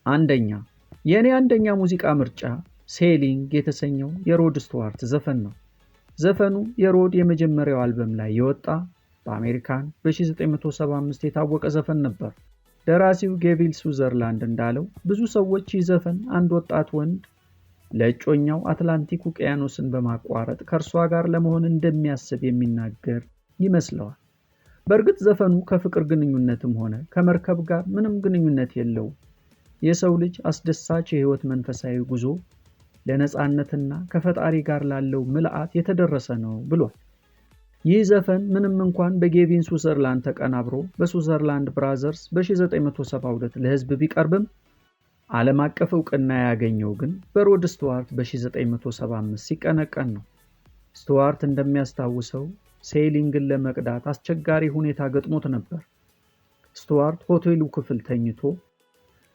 አንደኛ የኔ አንደኛ ሙዚቃ ምርጫ ሴሊንግ የተሰኘው የሮድ ስቱዋርት ዘፈን ነው። ዘፈኑ የሮድ የመጀመሪያው አልበም ላይ የወጣ በአሜሪካን በ1975 የታወቀ ዘፈን ነበር። ደራሲው ጌቪል ሱዘርላንድ እንዳለው ብዙ ሰዎች ይህ ዘፈን አንድ ወጣት ወንድ ለእጮኛው አትላንቲክ ውቅያኖስን በማቋረጥ ከእርሷ ጋር ለመሆን እንደሚያስብ የሚናገር ይመስለዋል። በእርግጥ ዘፈኑ ከፍቅር ግንኙነትም ሆነ ከመርከብ ጋር ምንም ግንኙነት የለውም። የሰው ልጅ አስደሳች የህይወት መንፈሳዊ ጉዞ ለነጻነትና ከፈጣሪ ጋር ላለው ምልአት የተደረሰ ነው ብሏል። ይህ ዘፈን ምንም እንኳን በጌቪን ሱዘርላንድ ተቀናብሮ በሱዘርላንድ ብራዘርስ በ1972 ለህዝብ ቢቀርብም ዓለም አቀፍ ዕውቅና ያገኘው ግን በሮድ ስቱዋርት በ1975 ሲቀነቀን ነው። ስቱዋርት እንደሚያስታውሰው ሴሊንግን ለመቅዳት አስቸጋሪ ሁኔታ ገጥሞት ነበር። ስቱዋርት ሆቴሉ ክፍል ተኝቶ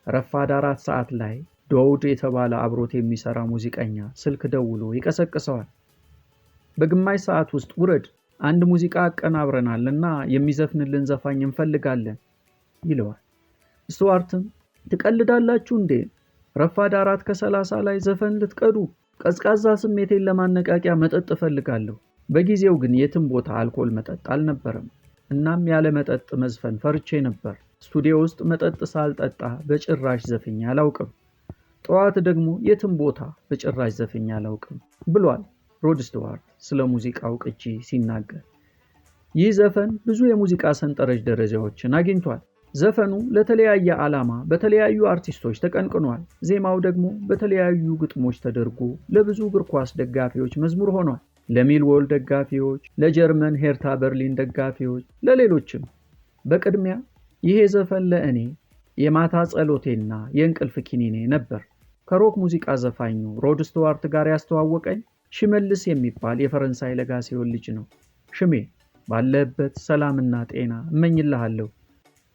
ረፋድ 4 ሰዓት ላይ ዶውድ የተባለ አብሮት የሚሰራ ሙዚቀኛ ስልክ ደውሎ ይቀሰቅሰዋል። በግማሽ ሰዓት ውስጥ ውረድ፣ አንድ ሙዚቃ አቀናብረናልና የሚዘፍንልን ዘፋኝ እንፈልጋለን ይለዋል። ስቱዋርትም ትቀልዳላችሁ እንዴ? ረፋድ 4:30 ላይ ዘፈን ልትቀዱ? ቀዝቃዛ ስሜቴን ለማነቃቂያ መጠጥ እፈልጋለሁ። በጊዜው ግን የትም ቦታ አልኮል መጠጥ አልነበረም። እናም ያለ መጠጥ መዝፈን ፈርቼ ነበር። ስቱዲዮ ውስጥ መጠጥ ሳልጠጣ በጭራሽ ዘፍኜ አላውቅም። ጠዋት ደግሞ የትም ቦታ በጭራሽ ዘፍኜ አላውቅም ብሏል ሮድ ስቱዋርት ስለ ሙዚቃው ቅጂ ሲናገር። ይህ ዘፈን ብዙ የሙዚቃ ሰንጠረዥ ደረጃዎችን አግኝቷል። ዘፈኑ ለተለያየ ዓላማ በተለያዩ አርቲስቶች ተቀንቅኗል። ዜማው ደግሞ በተለያዩ ግጥሞች ተደርጎ ለብዙ እግር ኳስ ደጋፊዎች መዝሙር ሆኗል። ለሚልዎል ደጋፊዎች፣ ለጀርመን ሄርታ በርሊን ደጋፊዎች፣ ለሌሎችም። በቅድሚያ ይሄ ዘፈን ለእኔ የማታ ጸሎቴና የእንቅልፍ ኪኒኔ ነበር። ከሮክ ሙዚቃ ዘፋኙ ሮድ ስቱዋርት ጋር ያስተዋወቀኝ ሽመልስ የሚባል የፈረንሳይ ለጋሲዮን ልጅ ነው። ሽሜ ባለበት ሰላምና ጤና እመኝልሃለሁ።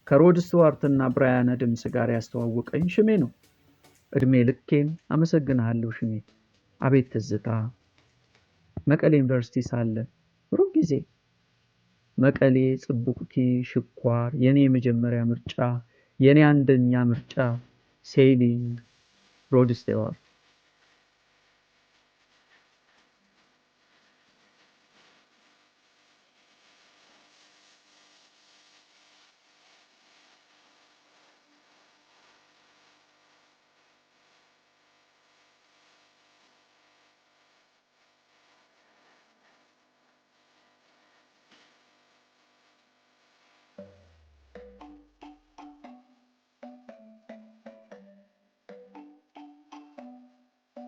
ከሮድ ስቱዋርትና ብራያን አደምስ ጋር ያስተዋወቀኝ ሽሜ ነው። እድሜ ልኬን አመሰግናለሁ ሽሜ። አቤት ትዝታ። መቀሌ ዩኒቨርሲቲ ሳለ ሩቅ ጊዜ መቀሌ ጽቡቅቲ ሽኳር የኔ የመጀመሪያ ምርጫ፣ የኔ አንደኛ ምርጫ ሴሊንግ ሮድ ስቱዋርት